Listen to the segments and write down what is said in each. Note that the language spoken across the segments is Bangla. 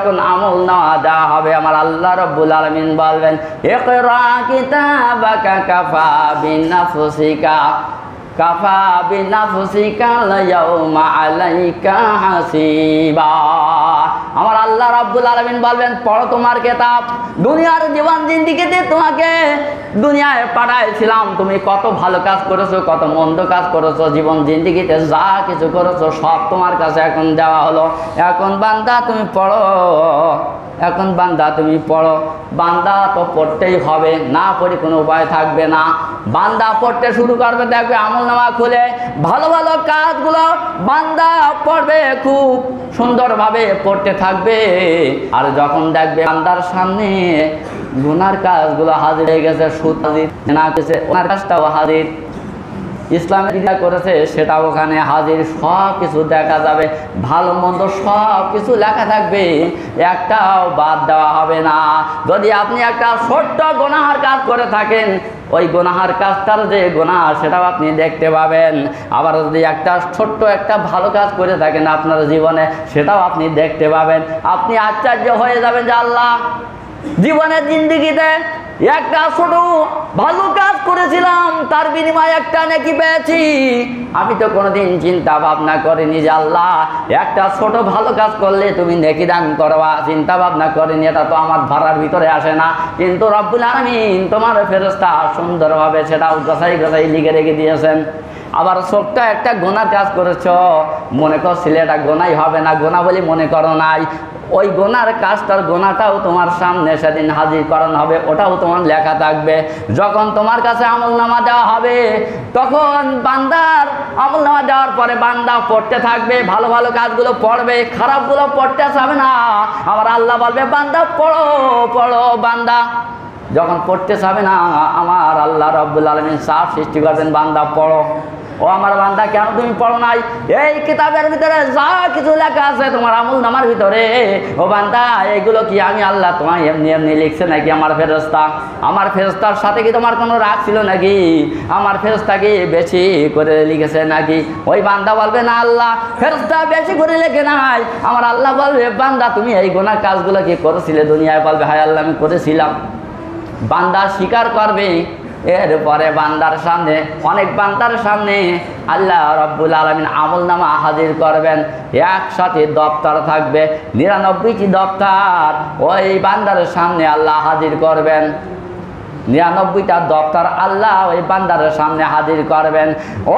যখন আমল নামা দেওয়া হবে আমার আল্লাহ রাব্বুল আলামিন বলবেন ইকরা কিতাবাকা কাফা বিনাফসিকা ইয়াউমা আলাইকা হাসিবা। আমার আল্লাহ রাব্বুল আলামিন বলবেন পড়ো তোমার কিতাব। দুনিয়ার জীবন জিন্দেগিতে তোমাকে দুনিয়ায় পাঠাইছিলাম, তুমি কত ভালো কাজ করেছো, কত মন্দ কাজ করেছো, জীবন জিন্দেগিতে যা কিছু করেছো সব তোমার কাছে এখন দেওয়া হলো। এখন বান্দা তুমি পড়ো, এখন বান্দা তুমি পড়ো। বান্দা তো পড়তেই হবে, না পড়ে কোনো উপায় থাকবে না। বান্দা পড়তে শুরু করবে, দেখবে আমলনামা খুলে ভালো ভালো কাজগুলো বান্দা পড়বে, খুব সুন্দরভাবে পড়তে থাকবে। আর যখন দেখবে বান্দার সামনে গুনার কাজগুলো হাজির হয়ে গেছে, সুদ হাজির, না গেছে ওনার কাজটাও হাজির, ইসলামে যেটা করেছে সেটাও ওখানে হাজির, সব কিছু দেখা যাবে, ভালো মন্দ সব কিছু লেখা থাকবে, একটাও বাদ দেওয়া হবে না। যদি আপনি একটা ছোট্ট গুনাহার কাজ করে থাকেন, ওই গুনাহার কাজটার যে গুনাহ সেটাও আপনি দেখতে পাবেন। আবার যদি একটা ছোট্ট একটা ভালো কাজ করে থাকেন আপনার জীবনে, সেটাও আপনি দেখতে পাবেন। আপনি আশ্চর্য হয়ে যাবেন যে আল্লাহ, জীবনের জিন্দেগিতে একটা ছোট ভালো কাজ করেছিলাম, তার বিনিময়ে একটা নেকি পেয়েছি। আমি তো কোনোদিন চিন্তা ভাবনা করিনি যে আল্লাহ একটা ছোট ভালো কাজ করলে তুমি নেকি দান করবা, চিন্তা ভাবনা করিনি, এটা তো আমার ধারার ভিতরে আসে না। কিন্তু রব্বুল আলামিন তোমার ফেরেশতা সুন্দরভাবে সেটাও গোছাই গোছাই লিখে রেখে দিয়েছেন। আবার ছোট্ট একটা গোনার কাজ করেছ, মনে করছিলে এটা গোনাই হবে না, গোনা বলে মনে করো নাই, ওই গোনার কাজটার গোনাটাও তোমার সামনে সেদিন হাজির করানো হবে, ওটাও তোমার লেখা থাকবে। যখন তোমার কাছে আমলনামা দেওয়া হবে, তখন বান্দার আমলনামা দেওয়ার পরে বান্দা পড়তে থাকবে, ভালো ভালো কাজগুলো পড়বে, খারাপগুলো পড়তে যাবে না। আমার আল্লাহ বলবে বান্দা পড়ো পড়ো। বান্দা যখন পড়তে যাবে না, আমার আল্লাহ রাব্বুল আলামিন চাপ সৃষ্টি করবেন, বান্দা পড়ো। ও আমার বান্দা, কেন তুমি পড়ো নাই? এই কিতাবের ভিতরে যা কিছু লেখা আছে তোমার আমলনামার ভিতরে, ও বান্দা এইগুলো কি আমি আল্লাহ তোমার এমনি এমনি লিখছে নাকি? আমার ফেরেশতা, আমার ফেরেশতার সাথে কি তোমার কোনো রাগ ছিল নাকি? আমার ফেরেশতা কি বেশি করে লিখেছে নাকি? ওই বান্দা বলবে না আল্লাহ, ফেরেশতা বেশি করে লেখে নাই। আমার আল্লাহ বলবে বান্দা তুমি এই গুনাহ কাজগুলো কি করেছিলে দুনিয়ায়? বলবে হায় আল্লাহ আমি করেছিলাম। বান্দা স্বীকার করবে। এরপরে বান্দার সামনে, অনেক বান্দার সামনে আল্লাহ রাব্বুল আলামিন আমলনামা হাজির করবেন। একসাথে দপ্তর থাকবে, 99টি দপ্তর ওই বান্দার সামনে আল্লাহ হাজির করবেন। 99টা দপ্তর আল্লাহ ওই বান্দার সামনে হাজির করবেন।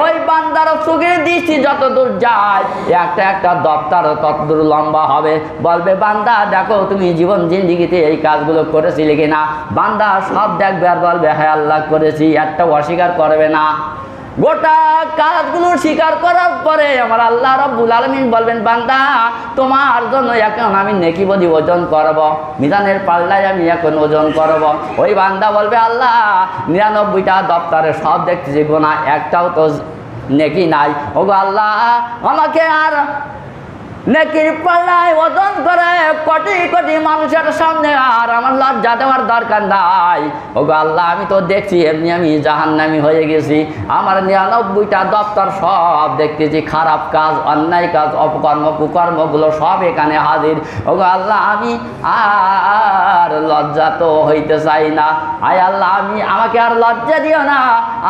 ওই বান্দার চোখের দৃষ্টি যত দূর যায়, একটা একটা দপ্তর তত দূর লম্বা হবে। বলবে বান্দা দেখো তুমি জীবন জিন্দেগিতে এই কাজগুলো করেছিলে কিনা? বান্দা সব দেখবে আর বলবে হ্যাঁ আল্লাহ করেছি, একটা অস্বীকার করবে না। গোটা কাজগুলো স্বীকার করার পরে আমার আল্লাহ রাব্বুল আলামিন বলবেন বান্দা তোমার জন্য এখন আমি নেকি বলি ওজন করব, মিজানের পাল্লায় আমি এখন ওজন করব। ওই বান্দা বলবে আল্লাহ 99টা দপ্তরে সব দেখতেছি গোনা, একটাও তো নেকি নাই। ওগো আল্লাহ আমাকে আর নেকির পাল্লায় ওজন করে কোটি কোটি মানুষের সামনে আর আমার লজ্জা দেওয়ার দরকার নাই। ওগো আল্লাহ আমি তো দেখছি এমনি আমি জাহান্নামী হয়ে গেছি। আমার 99টা দপ্তর সব দেখতেছি, খারাপ কাজ, অন্যায় কাজ, অপকর্ম, কুকর্মগুলো সব এখানে হাজির। ওগো আল্লাহ আমি আর লজ্জা তো হইতে চাই না, আয় আল্লাহ আমাকে আর লজ্জা দিও না।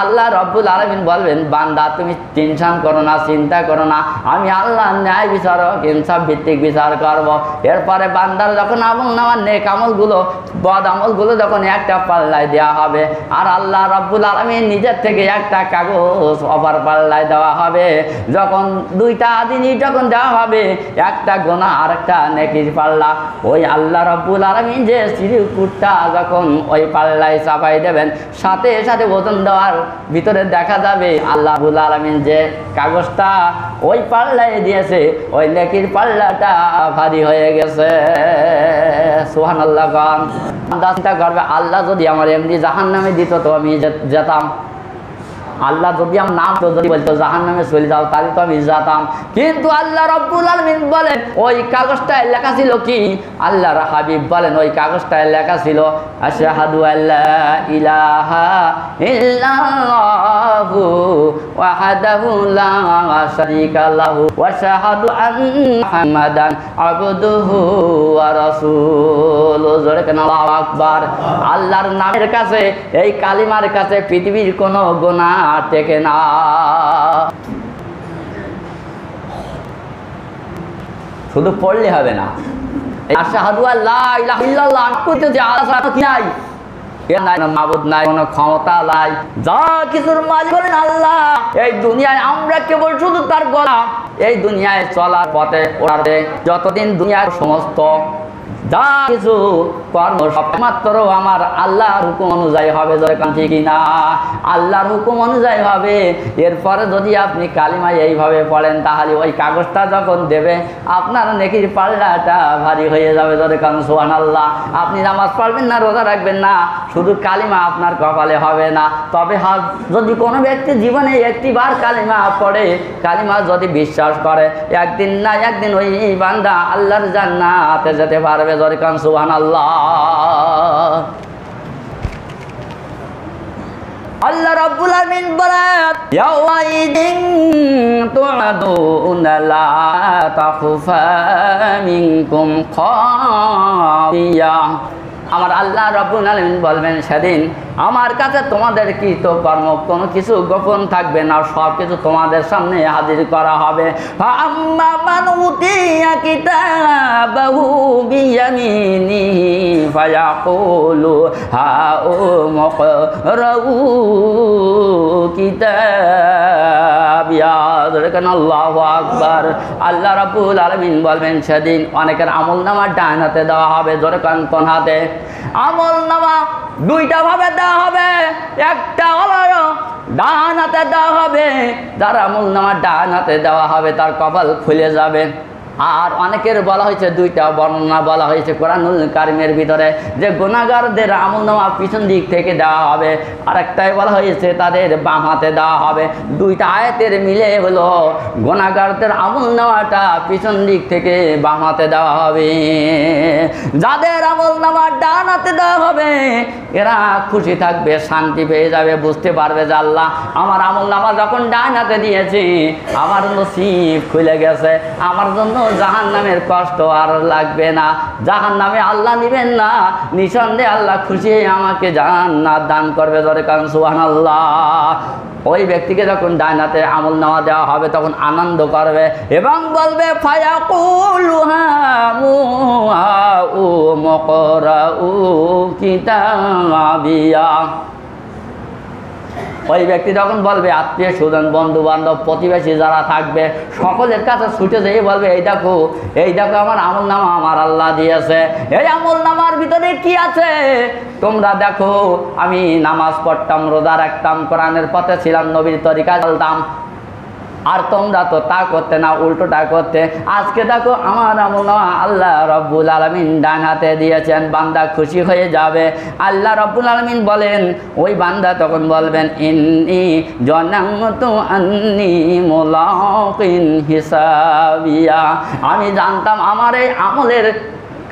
আল্লাহ রাব্বুল আলামিন বলবেন বান্দা তুমি টেনশন করো না, চিন্তা করো না, আমি আল্লাহ ন্যায় বিচারক, ইনসাফ ভিত্তিক বিচার করব। এরপরে বান্দার যখন আমলনামার নেক আমলগুলো, বদ আমলগুলো যখন একটা পাল্লায় দেওয়া হবে, আর আল্লাহ রাব্বুল আলামিন নিজের থেকে একটা কাগজ অপর পাল্লায় দেওয়া হবে। যখন দুইটা জিনিস যখন দেওয়া হবে, একটা গোনা আর একটা নেকির পাল্লা, ওই আল্লাহ রাব্বুল আলামিন যে চিরকুটটা যখন ওই পাল্লায় চাপাই দেবেন, সাথে সাথে ওজন দেওয়ার ভিতরে দেখা যাবে আল্লাহ রাব্বুল আলামিন যে কাগজটা ওই পাল্লায় দিয়েছে, ওই নেকির পাল্লাটা ভারী হয়ে গেছে। সুবহানাল্লাহ। চিন্তা করবে আল্লাহ যদি আমার এমনি জাহান্নামে দিত তো আমি যেতাম। আল্লাহ যদি আমার নাম তো যদি বলতো জাহান্নামে চলে যাও তাহলে তো আমি যেতাম, কিন্তু আল্লাহ রাব্বুল আলামিন বলেন ওই কাগজটায় লেখা ছিল কি? আল্লাহর হাবিব বলেন ওই কাগজটায় লেখা ছিল আশহাদু আল্লা ইলাহা ইল্লাল্লাহু ওয়াহদাহু লা শারীকা লাহু ওয়া আশহাদু আন্না মুহাম্মাদান আবদুহু ওয়া রাসূলুহু। জোরে কেন আল্লাহু আকবার। আল্লাহর নামের কাছে, এই কালিমার কাছে পৃথিবীর কোনো গুনাহ টেকে না। শুধু পড়লে হবে না, আশহাদু আল্লা ইলাহা ইল্লাল্লাহ, কইতে যে আল্লাহ ছাড়া কি নাই, মাবুদ নাই, কোনো ক্ষমতা নাই, যা কিছুর মালিক বলেন আল্লাহ। এই দুনিয়ায় আমরা কেবল শুধু তার গোলাম। এই দুনিয়ায় চলার পথে ওড়াতে যতদিন দুনিয়ার সমস্ত যা কিছু কর্ম সবমাত্র আমার আল্লাহর হুকুম অনুযায়ী হবে। ঠিক না? আল্লাহর হুকুম অনুযায়ী হবে। এরপরে যদি আপনি কালিমা এইভাবে পড়েন তাহলে ওই কাগজটা যখন দেবে আপনার নেকির পাল্লাটা ভারী হয়ে যাবে। যদি কারণ সুবহানাল্লাহ, আপনি নামাজ পড়বেন না, রোজা রাখবেন না, শুধু কালিমা আপনার কপালে হবে না। তবে যদি কোনো ব্যক্তি জীবনে একটিবার কালিমা পড়ে, কালিমা যদি বিশ্বাস করে, একদিন না একদিন ওই বান্দা আল্লাহর জান্নাতে যেতে পারবে। যদি কারণ সুবহানাল্লাহ। আল্লাহ রাব্বুল আলামিন বলেন ইয়াওমাইদিন তুআদুনা লা তাখফা মিনকুম খাফিয়া। আমার আল্লাহ রাব্বুল আলামিন বলবেন সেদিন আমার কাছে তোমাদের কৃতকর্ম কোনো কিছু গোপন থাকবে না, সব কিছু তোমাদের সামনে হাজির করা হবে। আম্মা মান উতিয়া কিতাবাহু বিয়ামিনিহি ফায়াকুলু হাউমুকরাউ কিতাবিয়া। আল্লাহু আকবার। আল্লাহ রাব্বুল আলামিন বলবেন সেদিন অনেকের আমলনামা ডান হাতে দেওয়া হবে। জোরে কান কোন হাতে? আমলনামা দুইটা ভাবে দেওয়া হবে। একটা হলো ডান হাতে দেওয়া হবে, যার আমলনামা ডান হাতে দেওয়া হবে তার কপাল খুলে যাবে। আর অনেকের বলা হয়েছে, দুইটা বর্ণনা বলা হয়েছে কোরআনুল কারিমের ভিতরে, যে গুনাহগারদের আমলনামা পিছন দিক থেকে দেওয়া হবে, আর একটাই বলা হয়েছে তাদের বাম হাতে দেওয়া হবে। দুইটা আয়াতের মিলে হলো গুনাহগারদের আমলনামাটা পিছন দিক থেকে বাম হাতে দেওয়া হবে। যাদের আমলনামা ডান হাতে দেওয়া হবে এরা খুশি থাকবে, শান্তি পেয়ে যাবে, বুঝতে পারবে যে আল্লাহ আমার আমলনামা যখন ডান হাতে দিয়েছি আমার নসিব খুলে গেছে, আমার জন্য জাহান্নামের কষ্ট আর লাগবে না, জাহান্নামে আল্লাহ নিবেন না, নিঃসন্দেহে আল্লাহ খুশি আমাকে জান্নাত দান করবে। জোরে কারণ সুবহানাল্লাহ। ওই ব্যক্তিকে যখন ডান হাতে আমলনামা দেওয়া হবে তখন আনন্দ করবে এবং বলবে ফায়াকুলু হাউমুকরাউ কিতাবিয়া। ওই ব্যক্তি যখন বলবে আত্মীয় স্বজন বন্ধু বান্ধব প্রতিবেশী যারা থাকবে সকলের কাছে ছুটে যেয়ে বলবে এই দেখো আমার আমলনামা আমার আল্লাহ দিয়েছে, এই আমলনামার ভিতরে কি আছে তোমরা দেখো। আমি নামাজ পড়তাম, রোজা রাখতাম, কোরআনের পথে ছিলাম, নবীর তরিকা চলতাম, আর তোমরা তো তা করতে না, উল্টোটা করতে। আজকে দেখো আমার আমলনামা আল্লাহ রাব্বুল আলামিন ডান হাতে দিয়েছেন, বান্দা খুশি হয়ে যাবে। আল্লাহ রাব্বুল আলামিন বলেন, ওই বান্দা তখন বলবেন ইন্নী জানাতু আন্নী মুলাকিন হিসাবিয়া। আমি জানতাম আমার এই আমলের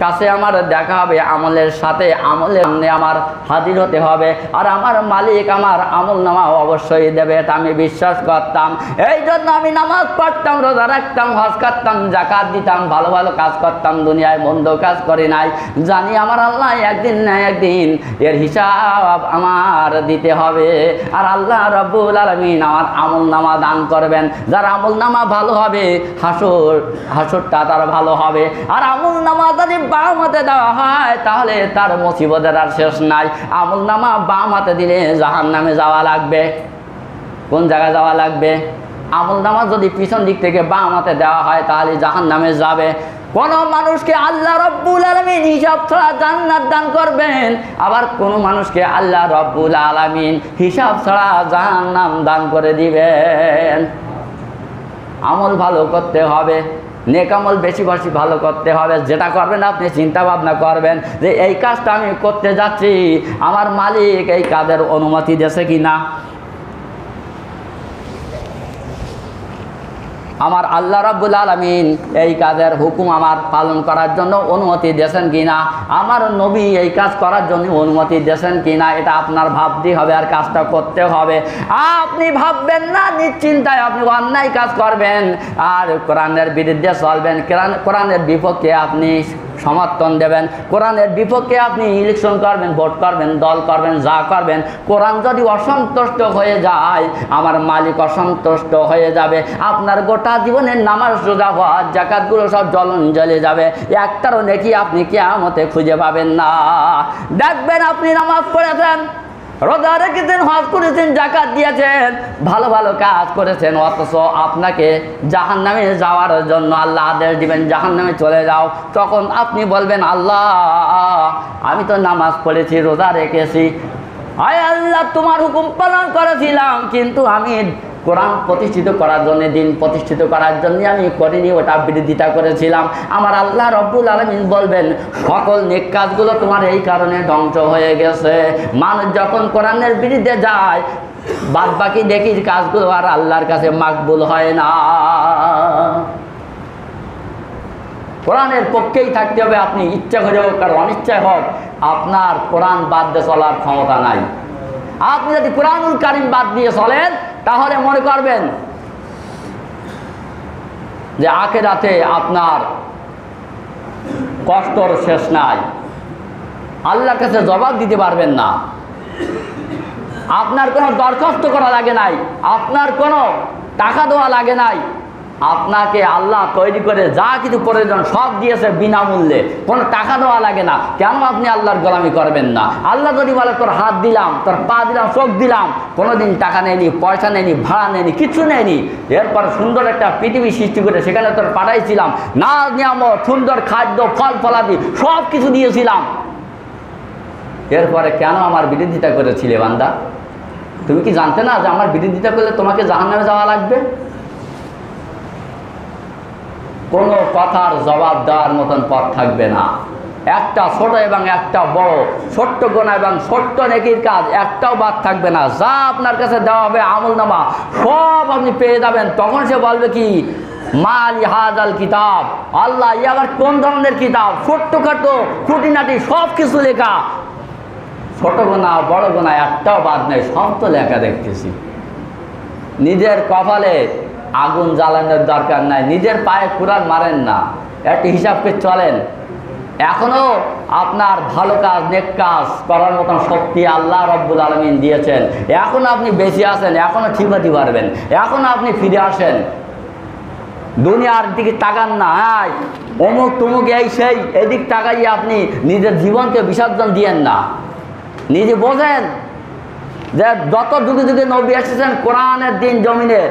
কাছে আমার দেখা হবে, আমলের সাথে আমলের সামনে আমার হাজির হতে হবে, আর আমার মালিক আমার আমলনামা অবশ্যই দেবে, এটা আমি বিশ্বাস করতাম। এই জন্য আমি নামাজ পড়তাম, রোজা রাখতাম, হজ করতাম, যাকাত দিতাম, ভালো ভালো কাজ করতাম, দুনিয়ায় মন্দ কাজ করি নাই। জানি আমার আল্লাহ একদিন না একদিন এর হিসাব আমার দিতে হবে, আর আল্লাহ রাব্বুল আলামিন আমার আমলনামা দান করবেন। যার আমলনামা ভালো হবে হাসরটা তার ভালো হবে, আর আমলনামা যদি বাম হাতে দেওয়া হয় তাহলে তার মুসিবতের আর শেষ নাই। আমলনামা বাম হাতে দিলে জাহান্নামে যাওয়া লাগবে। কোন জায়গায় যাওয়া লাগবে? আমলনামা যদি পিছন দিক থেকে বাম হাতে দেওয়া হয় তাহলে জাহান্নামে যাবে। কোন মানুষকে আল্লাহ রাব্বুল আলামিন হিসাব ছাড়া জান্নাত দান করবেন, আবার কোন মানুষকে আল্লাহ রাব্বুল আলামিন হিসাব ছাড়া জাহান্নাম দান করে দিবেন। আমল ভালো করতে হবে, নেক আমল বেশি বেশি ভালো করতে হবে। যেটা করবেন আপনি চিন্তা ভাবনা করবেন যে এই কাজটা আমি করতে যাচ্ছি, আমার মালিক এই কাজের অনুমতি দিয়েছে কি না। আমার আল্লাহ রাব্বুল আলামিন এই কাজের হুকুম আমার পালন করার জন্য অনুমতি দিয়েছেন কিনা, আমার নবী এই কাজ করার জন্য অনুমতি দিয়েছেন কিনা, এটা আপনার ভাবতে হবে আর কাজটা করতে হবে। আপনি ভাববেন না, নিশ্চিন্তায় আপনি অন্যায় কাজ করবেন আর কোরআনের বিরুদ্ধে চলবেন, কোরআনের বিপক্ষে আপনি সমর্থন দেবেন, কোরআনের বিপক্ষে আপনি ইলেকশন করবেন, ভোট করবেন, দল করবেন, যা করবেন, কোরআন যদি অসন্তুষ্ট হয়ে যায় আমার মালিক অসন্তুষ্ট হয়ে যাবে। আপনার গোটা জীবনের নামাজ রোজা হজ যাকাতগুলো সব জ্বলে যাবে, একটারও নেকি আপনি কিয়ামতে খুঁজে পাবেন না। দেখবেন আপনি নামাজ পড়েছেন, রোজা রেখেছেন, হজ করেছেন, যাকাত দিয়েছেন, ভালো ভালো কাজ করেছেন, অথচ আপনাকে জাহান্নামে যাওয়ার জন্য আল্লাহ আদেশ দিবেন জাহান্নামে চলে যাও। তখন আপনি বলবেন আল্লাহ আমি তো নামাজ পড়েছি, রোজা রেখেছি, আয় আল্লাহ তোমার হুকুম পালন করেছিলাম, কিন্তু আমি কোরআন প্রতিষ্ঠিত করার জন্য, দিন প্রতিষ্ঠিত করার জন্য আমি করিনি, ওটা বিরোধিতা করেছিলাম। আমার আল্লাহ রব্বুল আলামিন বলবেন সকল নেক কাজগুলো তোমার এই কারণে ধ্বংস হয়ে গেছে। মানুষ যখন কোরআনের বিরুদ্ধে যায় বাদ বাকি দেখি কাজগুলো আর আল্লাহর কাছে মাকবুল হয় না। কোরআনের পক্ষেই থাকতে হবে, আপনি ইচ্ছা করে হোক আর অনিচ্ছায় হোক, আপনার কোরআন বাদ দিয়ে চলার ক্ষমতা নাই। আপনি যদি কোরআনুল কারীম বাদ দিয়ে চলেন তাহলে মনে করবেন যে আখিরাতে আপনার কষ্টর শেষ নাই, আল্লাহর কাছে জবাব দিতে পারবেন না। আপনার কোনো দরখাস্ত করা লাগে নাই, আপনার কোনো টাকা দেওয়া লাগে নাই, আপনাকে আল্লাহ তৈরি করে যা কিছু প্রয়োজন সব দিয়েছে বিনামূল্যে, কোনো টাকা দেওয়া লাগে না। কেন আপনি আল্লাহর গোলামি করবেন না? আল্লাহ যদি বলে তোর হাত দিলাম, তোর পা দিলাম, চোখ দিলাম, কোনোদিন টাকা নেয়নি, পয়সা নেয়নি, ভাড়া নেয়নি, কিছু নেয়নি, এরপর সুন্দর একটা পৃথিবী সৃষ্টি করে সেখানে তোর পাঠাইছিলাম, না নিয়ামত, সুন্দর খাদ্য, ফল ফলাদি সব কিছু দিয়েছিলাম, এরপরে কেন আমার বিরোধিতা করেছিলে বান্দা? তুমি কি জানতে না যে আমার বিরোধিতা করলে তোমাকে জাহান্নামে যাওয়া লাগবে? কোনো কথার জবাব দেওয়ার মতন পথ থাকবে না। একটা ছোট এবং একটা বড়, ছোট্ট গোনা এবং ছোট্ট নেকির কাজ একটাও বাদ থাকবে না। যা আপনার কাছে দেওয়া হবে আমলনামা সব আপনি পেয়ে যাবেন। তখন সে বলবে কি মালি হাজাল কিতাব, আল্লাহ ই আবার কোন ধরনের কিতাব? ছোট্টখাটো খুঁটিনাটি সব কিছু লেখা, ছোট গোনা বড় গোনা একটাও বাদ নেই, সব তো লেখা দেখতেছি। নিজের কপালে আগুন জ্বালানোর দরকার নাই, নিজের পায়ে কুড়াল মারেন না, একটু হিসাবকে চলেন। এখনো আপনার ভালো কাজ, নেক কাজ করার মতন শক্তি আল্লাহ রব্বুল আলামিন দিয়েছেন। এখনো আপনি বেঁচে আছেন, এখনো ঠিক হতে পারবেন, এখনো আপনি ফিরে আসেন। দুনিয়ার দিকে তাকান না, হ্যাঁ অমুক তমুক এই সেই এদিক তাকাইয়ে আপনি নিজের জীবনকে বিসর্জন দিয়েন না। নিজে বোঝেন যে যত যুগে যুগে নবী এসেছেন কোরআনের দিন জমিনে,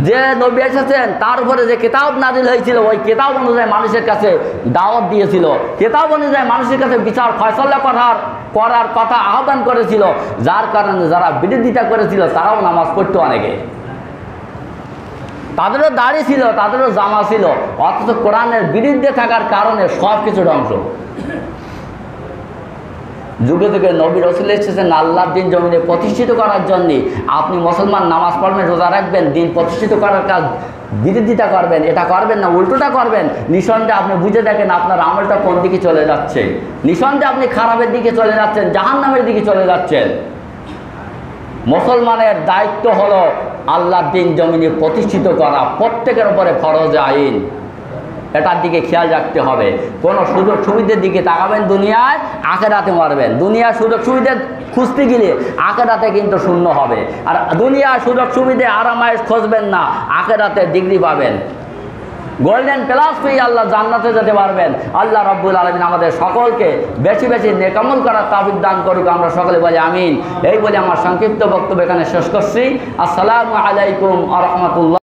যে নবী এসেছেন তার উপরে যে কিতাব নাজিল হয়েছিল ওই কিতাব অনুযায়ী মানুষের কাছে দাওয়াত দিয়েছিল, কিতাব অনুযায়ী মানুষের কাছে বিচার ফয়সালা করার কথা আহ্বান করেছিল, যার কারণে যারা বিরোধিতা করেছিল তারাও নামাজ পড়তো অনেকে, তাদেরও দাড়ি ছিল, তাদেরও জামা ছিল, অথচ কোরআনের বিরুদ্ধে থাকার কারণে সব কিছু ধ্বংস। যুগে যুগে নবী রাসূল এসেছেন আল্লাহর দিন জমিনে প্রতিষ্ঠিত করার জন্য। আপনি মুসলমান নামাজ পড়বেন, রোজা রাখবেন, দিন প্রতিষ্ঠিত করার কাজ বিরোধিতা করবেন, এটা করবেন না, উল্টোটা করবেন, নিঃসন্দেহে আপনি বুঝে দেখেন আপনার আমলটা কোন দিকে চলে যাচ্ছে। নিঃসন্দেহে আপনি খারাপের দিকে চলে যাচ্ছেন, জাহান্নামের দিকে চলে যাচ্ছেন। মুসলমানের দায়িত্ব হলো আল্লাহর দিন জমিনে প্রতিষ্ঠিত করা, প্রত্যেকের উপরে ফরজ আইন, এটার দিকে খেয়াল রাখতে হবে। কোনো সুযোগ সুবিধার দিকে তাকাবেন দুনিয়ায়, আখেরাতে মারবেন। দুনিয়ার সুযোগ সুবিধা খুঁজতে গেলে আখেরাতে কিন্তু শূন্য হবে, আর দুনিয়ার সুযোগ সুবিধা আরামায়েশ খুঁজবেন না, আখেরাতে ডিগ্রি পাবেন, গোল্ডেন প্লাস পেয়ে আল্লাহ জান্নাতে যেতে পারবেন। আল্লাহ রাব্বুল আলামিন আমাদের সকলকে বেশি বেশি নেক আমল করার তৌফিক দান করুক, আমরা সকলে বলি আমিন। এই বলে আমার সংক্ষিপ্ত বক্তব্য এখানে শেষ করছি। আসসালামু আলাইকুম ওয়া রাহমাতুল্লাহ।